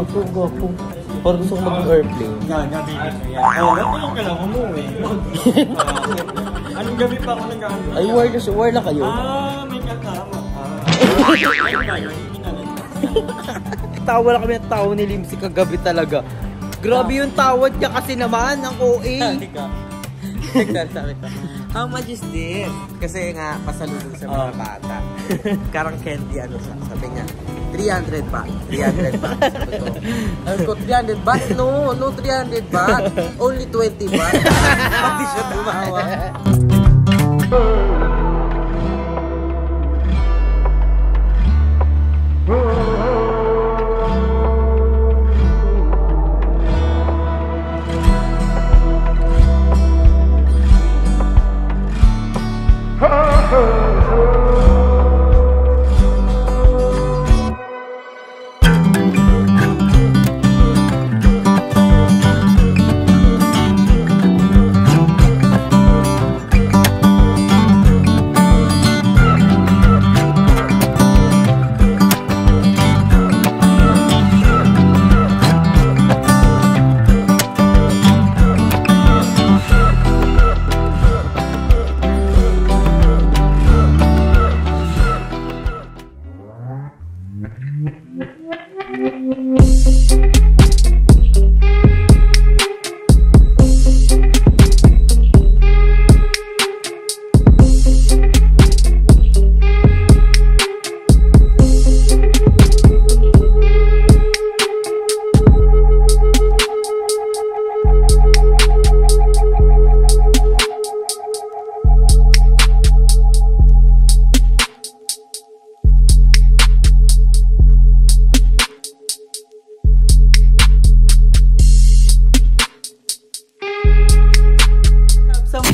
Gapo. Parang gusto ko mag-airplane. Gabi mo yan. Ano ka lang umuwi? Anong gabi pa ako nag-ano? Ay, war na kayo? May kasama. Tawa lang kami ng tawa ni Limsi kagabi talaga. Grabe yung tawad niya kasi naman, ang OA. Nagsasabi ko, how much is this? Kasi nga, pasalubong sa mga bata. Karang candy, sabi niya, 300 baht. 300 baht. Sabi ko, 300 baht? No, 300 baht. Only 20 baht. Pati siya tumawa.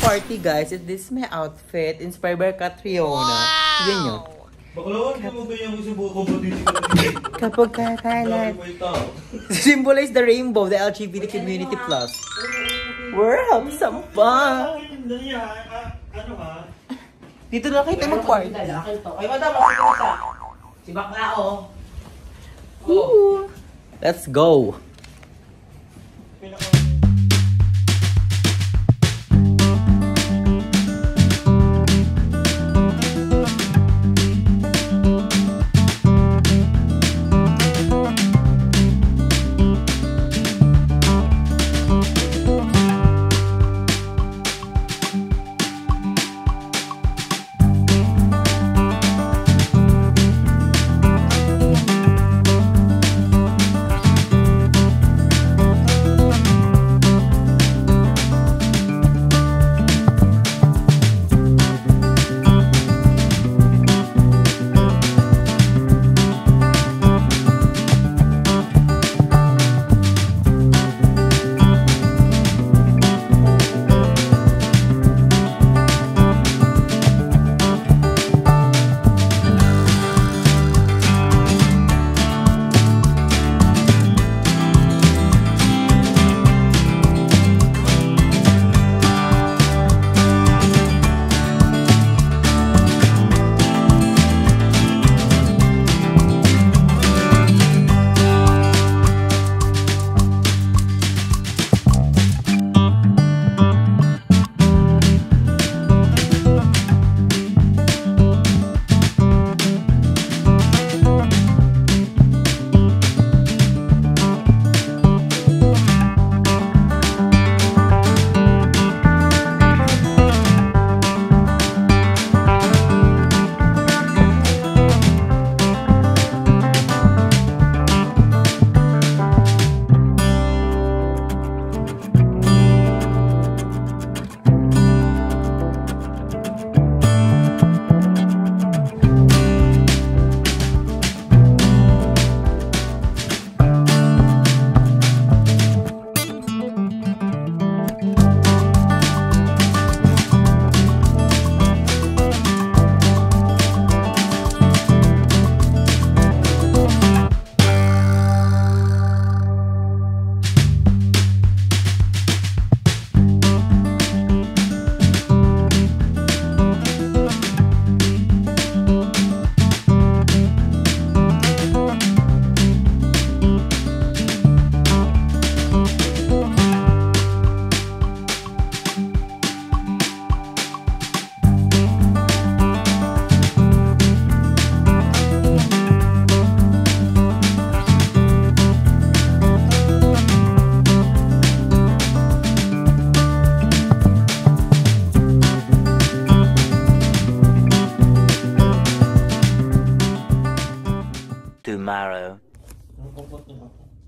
Party guys, this is my outfit inspired by Catriona. Wow! Yan yun. Baklawan ka mo ba yung subuko mo dito? Kapag kakalat. Symbolize the rainbow, the LGBT community plus. We're having some fun. Ano ha? Dito na kayo tayo mag-party. Ay, madam, masigil sa. Si Baklao. Let's go.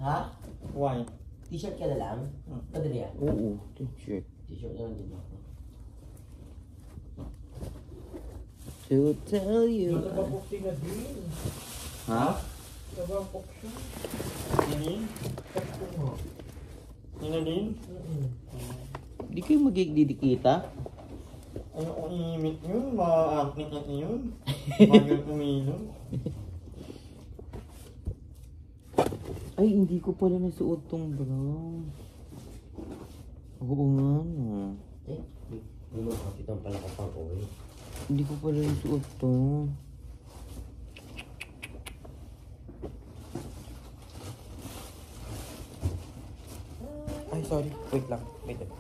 Ha? Why? T-shirt ka na lang? Padali ah. Oo, t-shirt. T-shirt na lang din ako. To tell you. Matabapok siya din. Ha? Matabapok siya. Yan? Yan din? Di kayo magigdidikita? Ano kung imit yun? Ma-acting at yun? Bagal uminom? Ay, hindi ko pala nasuot tong brown. Oo nga, no. Eh, hindi mo kapitan pala ka pang uwi. Hindi ko pala nasuot to. Ay, sorry. Wait lang. Wait lang.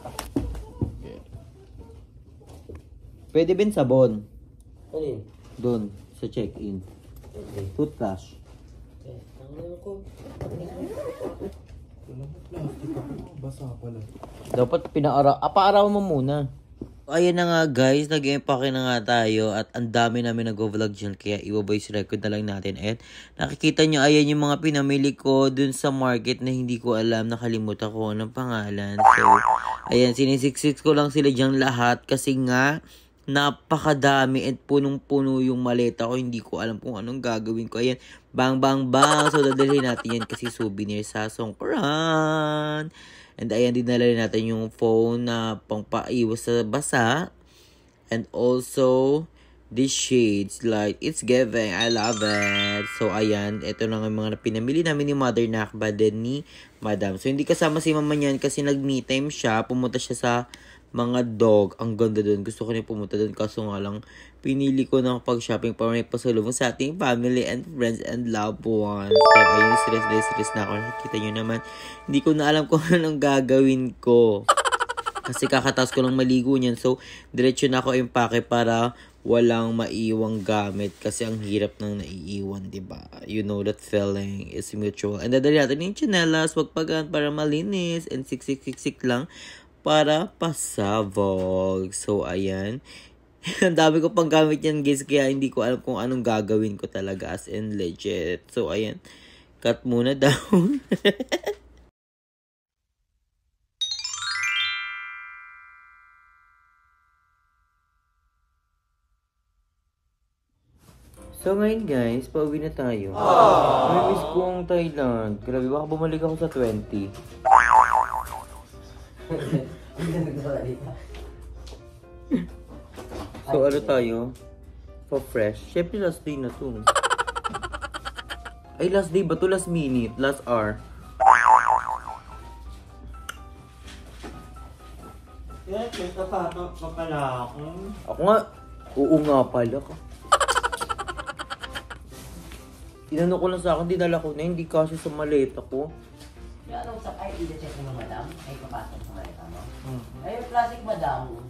Pwede bin sabon. Ano yun? Doon, sa check-in. Okay. Toothbrush. Eh, ang ano ko? Basa pala. Dapat paaraw mo muna. Ayan na nga guys, nag-empake na nga tayo at ang dami namin nag-vlog dyan kaya i-voice record na lang natin. And nakikita nyo, ayan yung mga pinamili ko dun sa market na hindi ko alam, nakalimutan ko anong pangalan. So, ayan, sinisiksik ko lang sila dyan lahat kasi nga, napakadami at punong-puno yung maleta ko. Hindi ko alam kung anong gagawin ko. Ayan, bang bang bang. So, dadalhin natin yan kasi souvenir sa Songkran. And ayan, dinala natin yung phone na pangpaiwas sa basa. And also, these shades, like, it's giving. I love it. So, ayan, ito na nga mga pinamili namin ni Mother Nakba din ni Madam. So, hindi kasama si Mama niyan kasi nag-me time siya. Pumunta siya sa mga dog. Ang ganda doon. Gusto ko rin pumunta doon. Kaso nga lang, pinili ko na pag-shopping para may pasalubong sa ating family and friends and loved ones. Kaya ayun, stress na ako. Nakikita nyo naman. Hindi ko na alam kung anong gagawin ko. Kasi kakataas ko lang maligo niyan. So, diretso na ako impake para walang maiwang gamit. Kasi ang hirap nang naiiwan, diba? You know that feeling is mutual. And dadali natin yung chinelas. Wag pagaan para malinis. And siksik lang para pasabog. So, ayan. Ang dami ko pang gamit yan, guys. Kaya hindi ko alam kung anong gagawin ko talaga as in legit. So, ayan. Cut muna down. So, ngayon guys, pauwi na tayo. May miss ko ang Thailand. Grabe, baka bumalik ako sa 20. So, ano tayo? For fresh. Siyempre, last day na to. Ay, last day ba to? Last minute? Last hour? Yeah, may sapato pa pala ako. Ako nga, oo nga pala ka. Tinanong ko lang sa akin, dinala ko na, hindi kasi sa maleta ko. Yung anong sakay, i-check mo madam? Ay, papasok sa malita mo? Ay, yung plastic madam.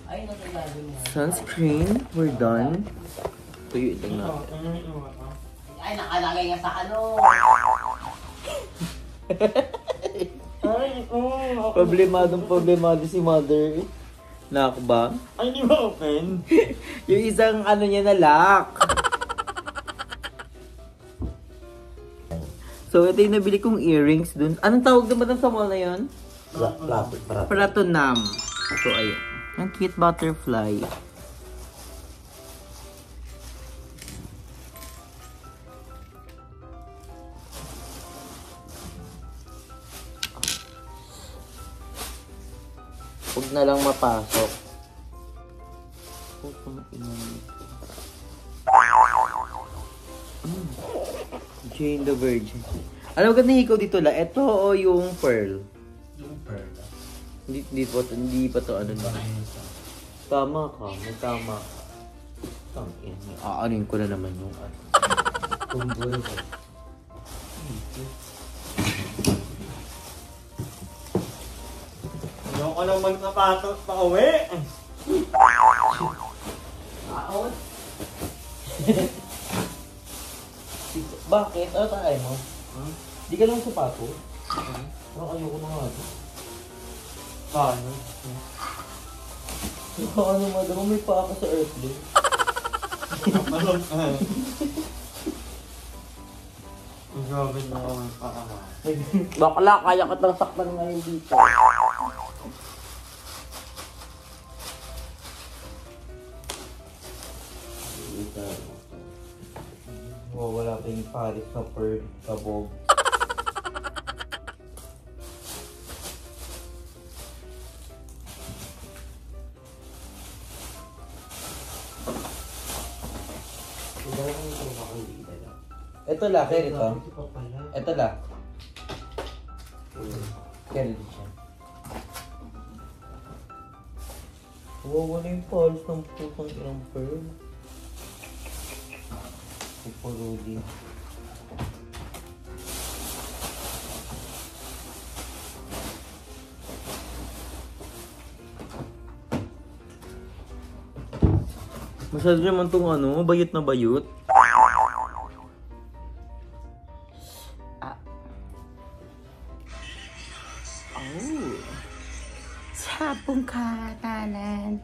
Ay, nasa labi mo. Sunscreen, we're done. Tuyo itong natin. Ay, nakalagay nga sa ano. Ay, oo. Problemado si Mother. Nakba. Ay, di ba open? Yung isang ano niya na lock. So, ito yung nabili kong earrings dun. Anong tawag naman sa mall na yun? Pratunam. So, ayun. Ang cute butterfly. Huwag na lang mapasok. Jane the Virgin. Alam mo ganda hikaw dito la. Ito o yung pearl? Yung pearl. Hindi pa to ano na. Tama ka. May tama. Tangin. Aanin ko na naman yung ano. Kumbura ko. Ayaw ko naman sapatos pa uwi. Out. Bakit? Ano tayo mo? Di ka lang sapato? Parang ayoko na nga ito. Paano? Ano madama, may pa ako sa earthly. Grabe na ako yung pakama. Bakla, kaya ka tang saktan ngayon dito. Wala pa yung Paris na per kabog. Ito la, Ken, ito. Ito la. Ken, siya. Wala yung Paris ng putang irang pearl. Rudy. Masyado naman itong ano, bayot na bayot. Oh. Sabong katanan.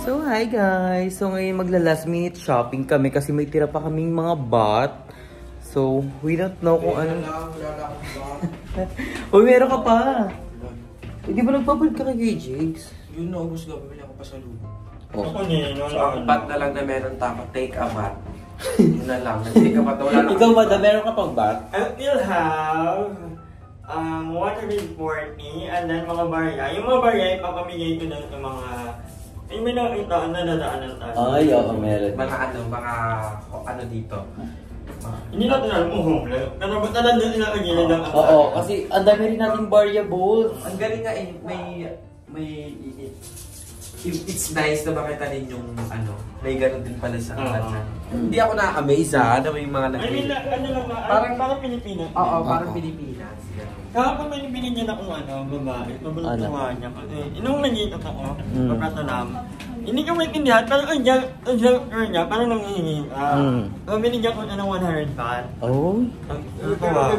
So, hi guys! So, ngayon magla-last minute shopping kami kasi may tira pa kaming mga bot. So, we don't know kung ano. Uy, meron ka pa! Hindi ba nagpapalit ka kay Jigs? Yun na, ubus ka. Bumili ako pa sa lubo. Ako niya, So, ang bat na lang na meron tama, take a bat. Yun na lang. Take a bat. Wala lang. Ikaw, madam, meron ka pang bat? I still have 140 and then mga barya. Yung mga barya, ipapamigay ko na sa mga... Ay, may nakita na nadaanan tayo. Ay, oo, meron. Mga ano dito. Hindi natin alam kung homeless. Pero ba't na nandun sila kagilid ang Oo, kasi ang dami rin nating variables. Ang galing nga eh, it's nice na makita din yung ano, may ganun din pala sa bansa. Hindi ako na-amaze na may mga I mean, ano lang na, parang Pilipinas. Oo, parang Pilipinas. Kahapon may binigyan ako babae. Mabalot Ano? nga niya. Kasi, nung nagigit ako, pagkatalam, hindi ko maintindihan, pero ang joker niya, parang nangihingi. So, binigyan ko na ng 100 baht. Oh? Ano ba?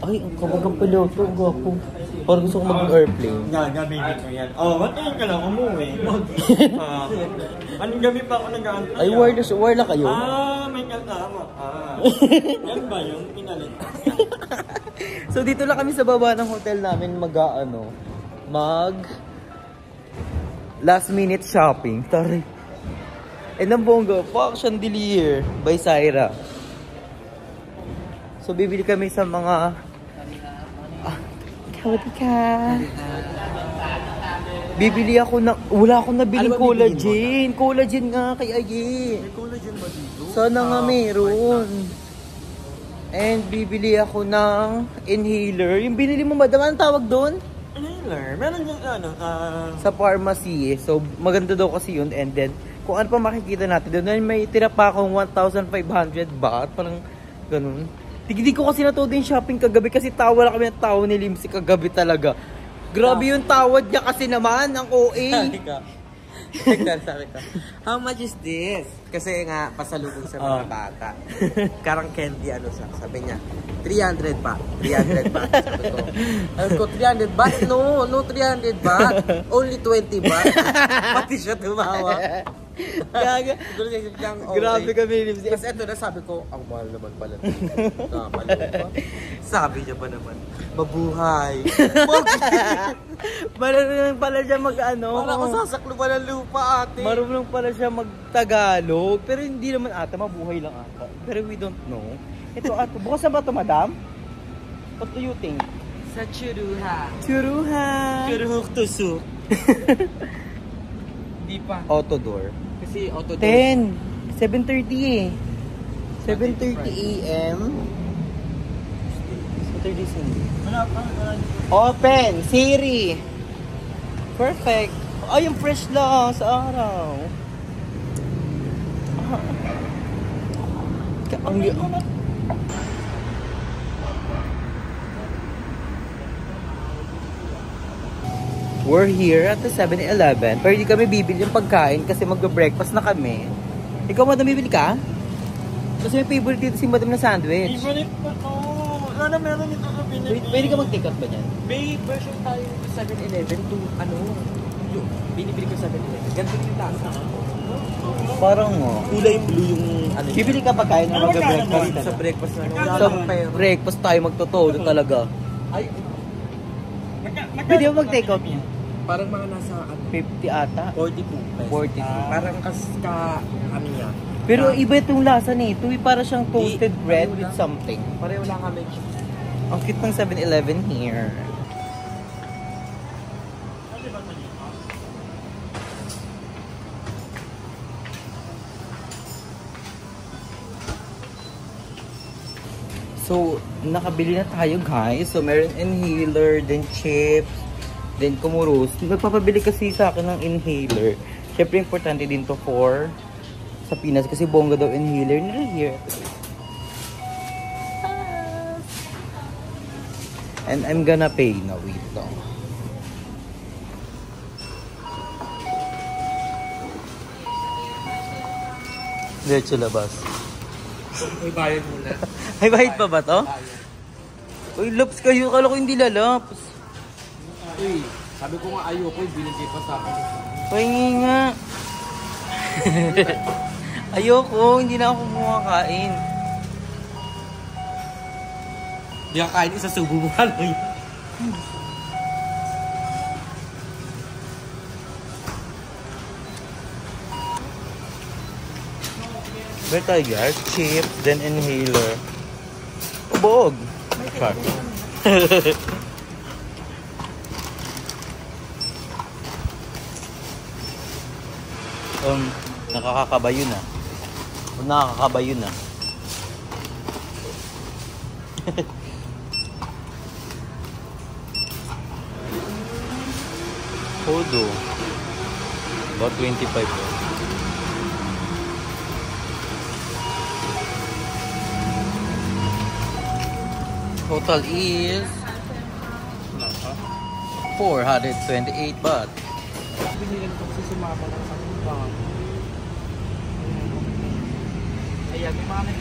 Ay, ang kabagang piloto, ang gwapo. Parang gusto ko mag-airplane. Gagamitin ko yan. Matayin ka lang, umuwi. Anong gabi pa ako nag-aantay? Ay, wireless kayo? May kasama ka. Yan ba yung pinalit? So, dito lang kami sa baba ng hotel namin last minute shopping. Taray. Ang bongga, fuck, chandelier by Syra. So, bibili kami sa mga... Kawati ka. Bibili ako na... Wala akong nabiling collagen. Collagen nga kay Aye. May collagen ba dito? Sana nga meron. And bibili ako ng inhaler. Yung binili mo, madam, anong tawag doon? Inhaler? Meron yung Sa pharmacy. So, maganda daw kasi yun. And then, kung ano pa makikita natin doon, may tira pa akong 1,500 baht. Parang ganun. Hindi ko kasi natuto yung shopping kagabi kasi tawa lang kami ng tao ni Limsi kagabi talaga. Grabe yung tawad niya kasi naman, ang OA. Sabi ka, how much is this? Kasi nga, pasalubong sa mga bata. Karang candy, sabi niya, 300 baht. 300 baht. Sabi ko, 300 baht? No 300 baht. Only 20 baht. Pati siya tumawa. Gaga. Siguro sa isip niyang okay. Grabe kami, Lips. Tapos eto na sabi ko, ang mahal naman pala. Nakapalopa. Sabi niya pa naman, mabuhay. Marunong pala siya mag-ano. Para ako sasaklo pa ng lupa, ate. Marunong pala siya mag-Tagalog. Pero hindi naman ata, mabuhay lang ata. Pero we don't know. Ito ata, bukas na ba ito, madam? What do you think? Sa Churuha. Churuha! Churuhuk tusuk. Di pa. Auto door. Kasi auto door. 10. 7:30 eh. 7:30 a.m. 7:30 Sunday. Open! Siri! Perfect! Ay, yung fresh lang sa araw. Ang We're here at the 7-Eleven. Pero hindi kami bibili yung pagkain kasi mag-breakfast na kami. Ikaw, madam, bibili ka? Kasi may favorite dito si madam na sandwich. Favorite ko to. Sana meron ito sa Pilipinas. Pwede ka mag-take out ba yan? May version tayo sa 7-Eleven to ano, yung binibili ko sa 7-Eleven. Ganito yung lasa. Parang Kulay blue yung ano. bibili ka pagkain na mag-breakfast. Sa breakfast na. Sa breakfast tayo magtotolo talaga. Ay, Pwede mo mag-take out niya? parang mga nasa ano, 50 ata. 42 pesos. 42. Parang ano niya. Pero iba itong lasa nito. Para siyang toasted bread pareho with lang. something. Pareho lang kami. Ang cute ng 7-Eleven here. So, nakabili na tayo guys. So, meron inhaler, then chips, then kumuros. Nagpapabili kasi sa akin ng inhaler. Siyempre, importante din to for sa Pinas kasi bongga daw inhaler nila here. And I'm gonna pay now. Wait lang. Diretso labas. May bayad muna. Ay, bahid pa ba to? Uy, laps kayo. Kala ko hindi lalaps. Uy, sabi ko nga ayoko, binigay pa sa akin. Pahingi nga. Ayoko, hindi na ako kumakain. Hindi ka kain, isa subo mo ka lang. Where tayo guys? Chips, then inhaler. Ubog! Fuck. Nakakakabayo na. Nakakakabayo na. Hodo. About 25 po. Total is 428 baht. Binilan ko kasi sumama lang sa ibang. Ayan, yung mga nag